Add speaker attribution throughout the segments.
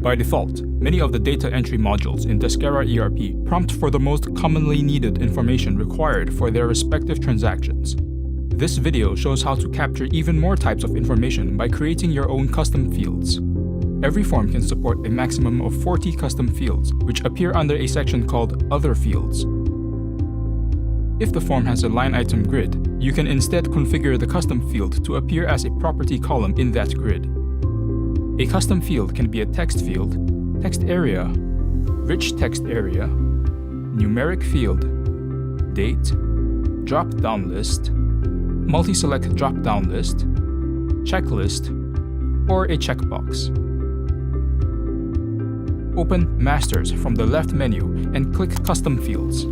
Speaker 1: By default, many of the data entry modules in Deskera ERP prompt for the most commonly needed information required for their respective transactions. This video shows how to capture even more types of information by creating your own custom fields. Every form can support a maximum of 40 custom fields, which appear under a section called Other Fields. If the form has a line item grid, you can instead configure the custom field to appear as a property column in that grid. A custom field can be a text field, text area, rich text area, numeric field, date, drop-down list, multi-select drop-down list, checklist, or a checkbox. Open Masters from the left menu and click Custom Fields.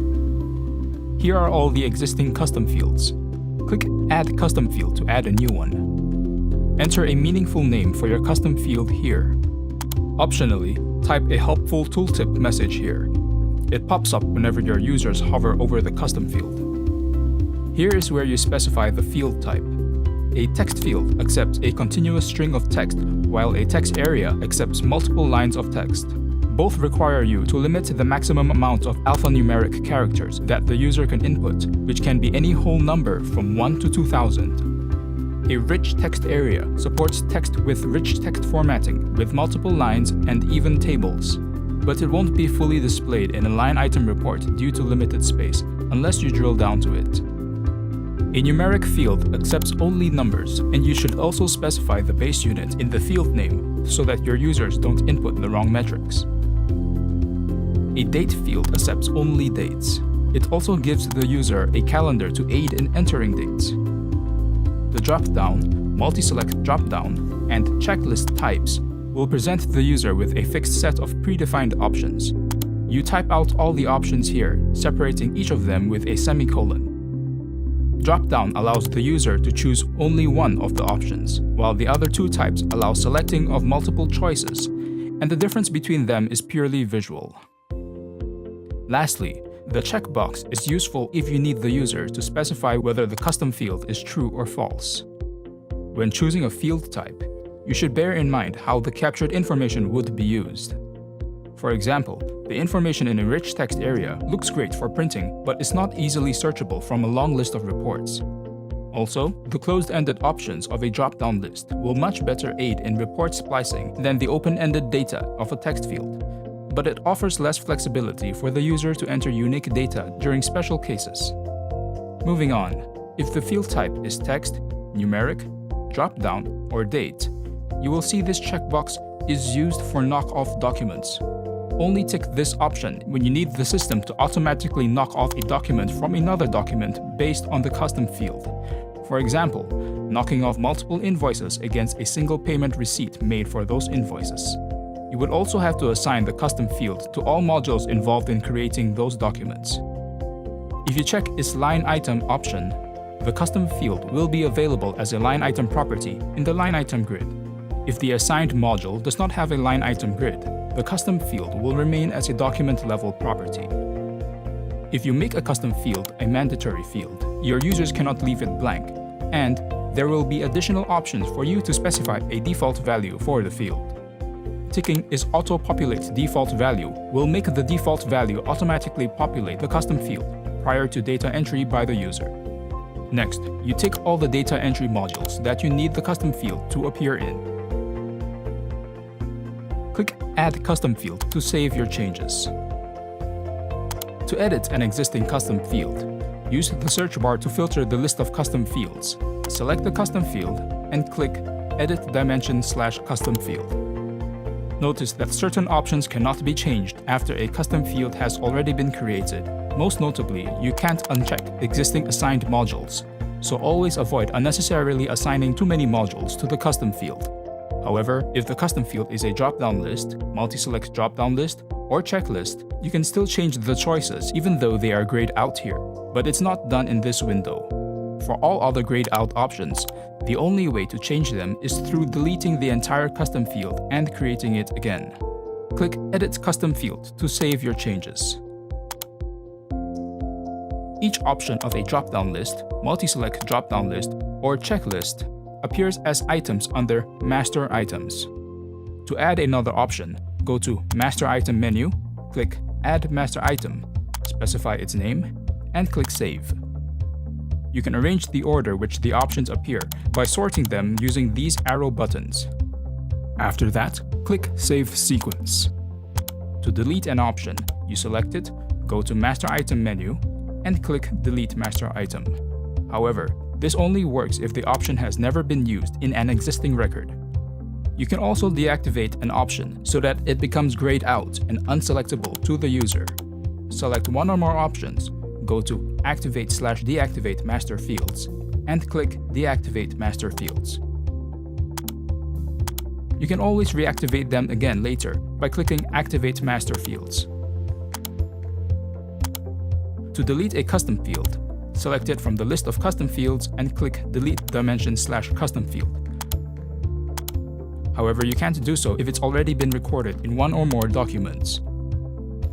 Speaker 1: Here are all the existing custom fields. Click Add Custom Field to add a new one. Enter a meaningful name for your custom field here. Optionally, type a helpful tooltip message here. It pops up whenever your users hover over the custom field. Here is where you specify the field type. A text field accepts a continuous string of text, while a text area accepts multiple lines of text. Both require you to limit the maximum amount of alphanumeric characters that the user can input, which can be any whole number from 1 to 2000. A rich text area supports text with rich text formatting with multiple lines and even tables, but it won't be fully displayed in a line item report due to limited space unless you drill down to it. A numeric field accepts only numbers, and you should also specify the base unit in the field name so that your users don't input the wrong metrics. A date field accepts only dates. It also gives the user a calendar to aid in entering dates. The drop-down, multi-select drop-down, and checklist types will present the user with a fixed set of predefined options. You type out all the options here, separating each of them with a semicolon. Drop-down allows the user to choose only one of the options, while the other two types allow selecting of multiple choices, and the difference between them is purely visual. Lastly, the checkbox is useful if you need the user to specify whether the custom field is true or false. When choosing a field type, you should bear in mind how the captured information would be used. For example, the information in a rich text area looks great for printing, but is not easily searchable from a long list of reports. Also, the closed-ended options of a drop-down list will much better aid in report splicing than the open-ended data of a text field, but it offers less flexibility for the user to enter unique data during special cases. Moving on, if the field type is text, numeric, drop-down, or date, you will see this checkbox is used for knock-off documents. Only tick this option when you need the system to automatically knock off a document from another document based on the custom field. For example, knocking off multiple invoices against a single payment receipt made for those invoices. You would also have to assign the custom field to all modules involved in creating those documents. If you check its line item option, the custom field will be available as a line item property in the line item grid. If the assigned module does not have a line item grid, the custom field will remain as a document level property. If you make a custom field a mandatory field, your users cannot leave it blank, and there will be additional options for you to specify a default value for the field. Ticking is auto-populate default value will make the default value automatically populate the custom field prior to data entry by the user. Next, you tick all the data entry modules that you need the custom field to appear in. Click Add Custom Field to save your changes. To edit an existing custom field, use the search bar to filter the list of custom fields. Select the custom field and click Edit Dimension/Custom Field. Notice that certain options cannot be changed after a custom field has already been created. Most notably, you can't uncheck existing assigned modules, so always avoid unnecessarily assigning too many modules to the custom field. However, if the custom field is a drop-down list, multi-select drop-down list, or checklist, you can still change the choices even though they are grayed out here, but it's not done in this window. For all other grayed out options, the only way to change them is through deleting the entire custom field and creating it again. Click Edit Custom Field to save your changes. Each option of a drop-down list, multi-select drop-down list, or checklist appears as items under Master Items. To add another option, go to Master Item menu, click Add Master Item, specify its name, and click Save. You can arrange the order which the options appear by sorting them using these arrow buttons. After that, click Save Sequence. To delete an option, you select it, go to Master Item menu, and click Delete Master Item. However, this only works if the option has never been used in an existing record. You can also deactivate an option so that it becomes grayed out and unselectable to the user. Select one or more options, go to Activate/Deactivate Master Fields, and click Deactivate Master Fields. You can always reactivate them again later by clicking Activate Master Fields. To delete a custom field, select it from the list of custom fields and click Delete Dimension/Custom Field. However, you can't do so if it's already been recorded in one or more documents.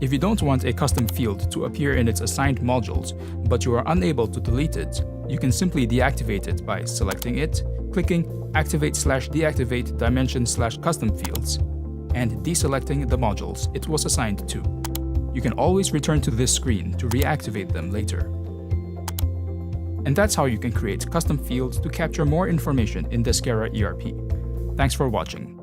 Speaker 1: If you don't want a custom field to appear in its assigned modules, but you are unable to delete it, you can simply deactivate it by selecting it, clicking Activate/Deactivate Dimension/Custom Fields, and deselecting the modules it was assigned to. You can always return to this screen to reactivate them later. And that's how you can create custom fields to capture more information in Deskera ERP. Thanks for watching.